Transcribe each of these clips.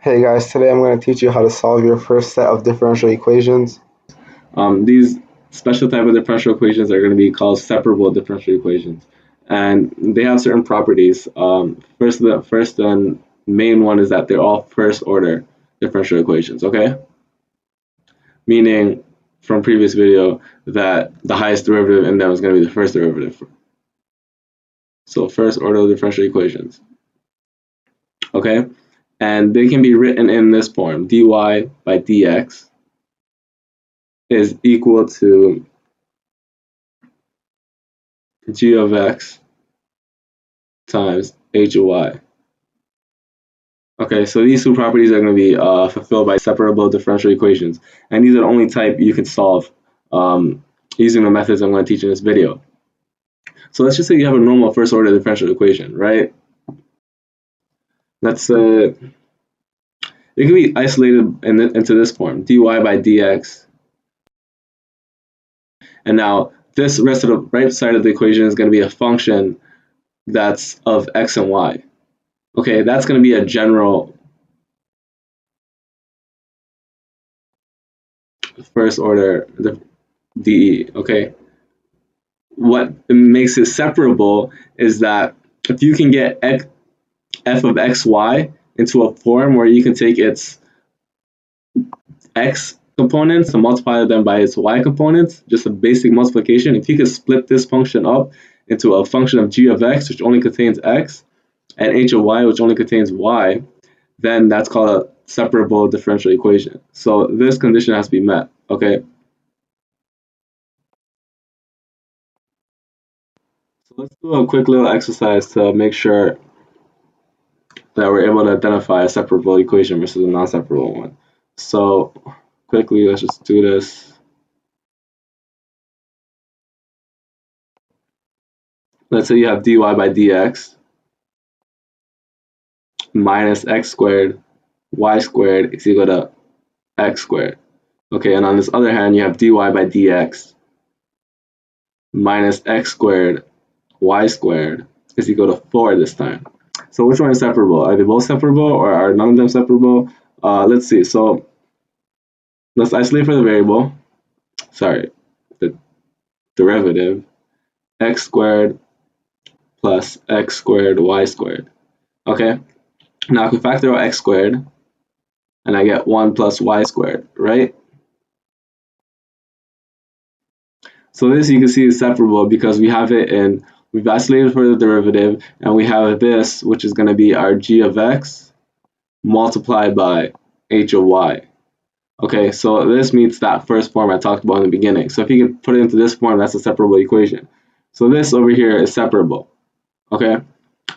Hey guys, today I'm going to teach you how to solve your first set of differential equations. These special type of differential equations are going to be called separable differential equations, and they have certain properties. First and main one is that they're all first order differential equations. Okay, meaning from previous video that the highest derivative in them is going to be the first derivative. So first order differential equations. Okay, and they can be written in this form: dy by dx is equal to g of x times h of y. Okay, so these two properties are going to be fulfilled by separable differential equations, and these are the only type you can solve using the methods I'm going to teach in this video. So let's just say you have a normal first order differential equation, right? Let's it can be isolated into this form: dy by dx, and now this rest of the right side of the equation is going to be a function that's of x and y. Okay, that's going to be a general first order DE. Okay, what makes it separable is that if you can get f of xy into a form where you can take its x components and multiply them by its y components, just a basic multiplication, if you can split this function up into a function of g of x, which only contains x, and h of y, which only contains y, then that's called a separable differential equation. So this condition has to be met, okay? So let's do a quick little exercise to make sure that we're able to identify a separable equation versus a non-separable one. So quickly, let's just do this. Let's say you have dy by dx minus x squared y squared is equal to x squared. Okay, and on this other hand, you have dy by dx minus x squared y squared is equal to 4 this time. So which one is separable? Are they both separable or are none of them separable? Let's see. So let's isolate for the variable. Sorry, the derivative. X squared plus x squared y squared. Okay, now if we factor out x squared, and I get 1 plus y squared, right? So this you can see is separable because we have it in, we've isolated for the derivative, and we have this, which is going to be our g of x multiplied by h of y. Okay, so this meets that first form I talked about in the beginning. So if you can put it into this form, that's a separable equation. So this over here is separable. Okay,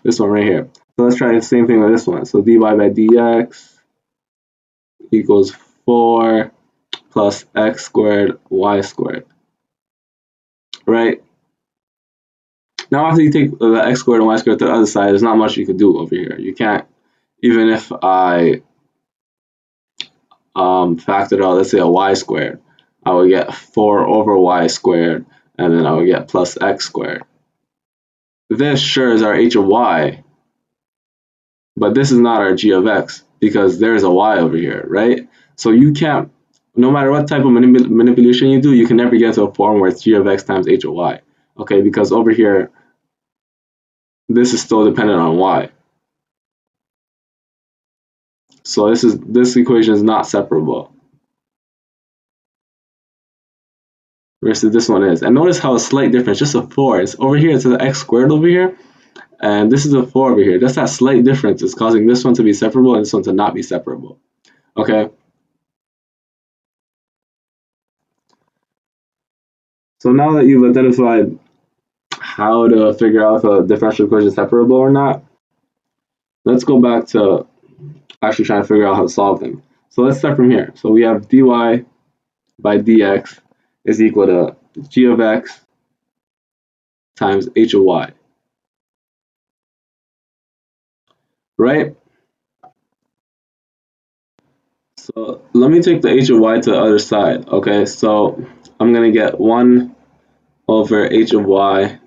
this one right here. So let's try the same thing with this one. So dy by dx equals 4 plus x squared y squared. Right? Now after you take the x squared and y squared to the other side, there's not much you can do over here. You can't, even if I factored out, let's say, a y squared, I would get 4 over y squared, and then I would get plus x squared. This sure is our h of y, but this is not our g of x because there's a y over here, right? So you can't, no matter what type of manipulation you do, you can never get to a form where it's g of x times h of y, okay? Because over here, this is still dependent on y. So this equation is not separable. Versus this one is. And notice how a slight difference, just a 4. It's over here, it's an x squared over here, and this is a 4 over here. Just that slight difference is causing this one to be separable and this one to not be separable. Okay? So now that you've identified how to figure out if a differential equation is separable or not, let's go back to actually trying to figure out how to solve them. So let's start from here. So we have dy by dx is equal to g of x times h of y. Right? So let me take the h of y to the other side. Okay, so I'm going to get 1 over h of y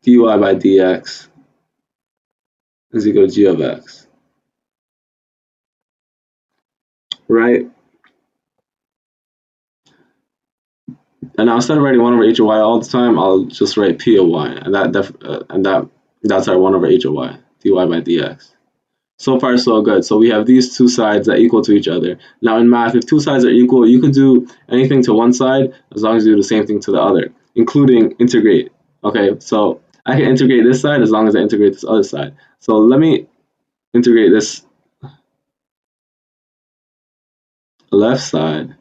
dy by dx is equal to g of x. right? And now instead of writing 1 over h of y all the time, I'll just write p of y, and that's our 1 over h of y, dy by dx. So far, so good. So we have these two sides that equal to each other. Now in math, if two sides are equal, you can do anything to one side as long as you do the same thing to the other, including integrate. Okay, so I can integrate this side as long as I integrate this other side. So let me integrate this left side.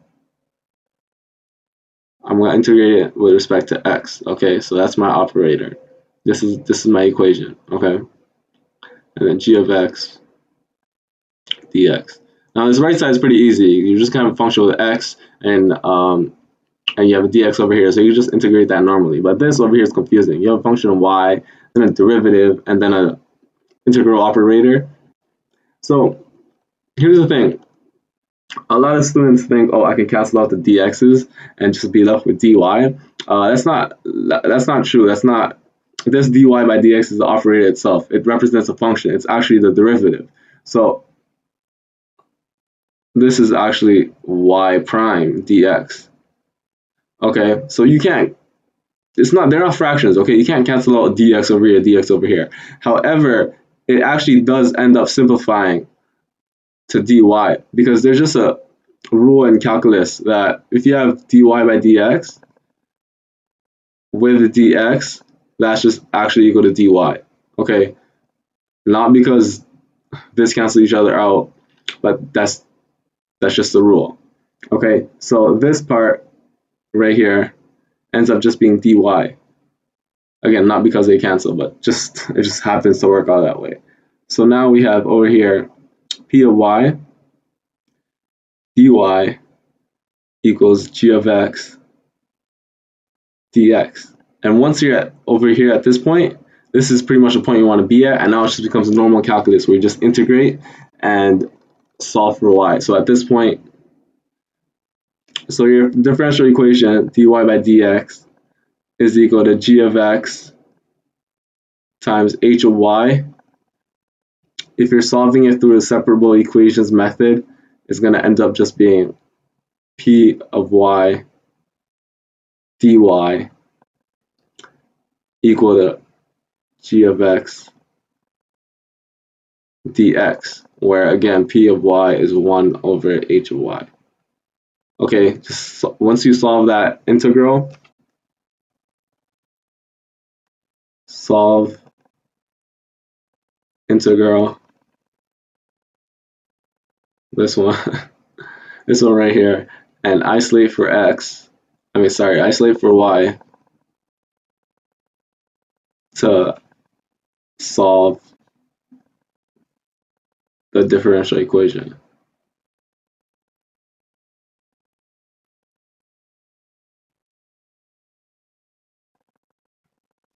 I'm going to integrate it with respect to x. Okay, so that's my operator. This is my equation. Okay, and then g of x dx. Now this right side is pretty easy. You just kind of function with x and you have a dx over here, so you just integrate that normally. But this over here is confusing. You have a function of y, then a derivative, and then an integral operator. So here's the thing. A lot of students think, oh, I can cancel out the dx's and just be left with dy. That's not true. That's not this dy by dx is the operator itself. It represents a function. It's actually the derivative. So this is actually y prime dx. Okay, so you can't. They're not fractions. Okay, you can't cancel out dx over here, dx over here. However, it actually does end up simplifying to dy because there's just a rule in calculus that if you have dy by dx with the dx, that's just actually equal to dy. Okay, not because this cancels each other out, but that's just the rule. Okay, so this part right here ends up just being dy. Again, not because they cancel, but it just happens to work out that way. So now we have over here p of y dy equals g of x dx. And once you're over here at this point, this is pretty much the point you want to be at, and now it just becomes normal calculus where you just integrate and solve for y. So at this point, so your differential equation dy by dx is equal to g of x times h of y. If you're solving it through the separable equations method, it's going to end up just being p of y dy equal to g of x dx, where again p of y is 1 over h of y. Okay, just once you solve that integral, solve integral, this one, this one right here, and isolate for isolate for y to solve the differential equation.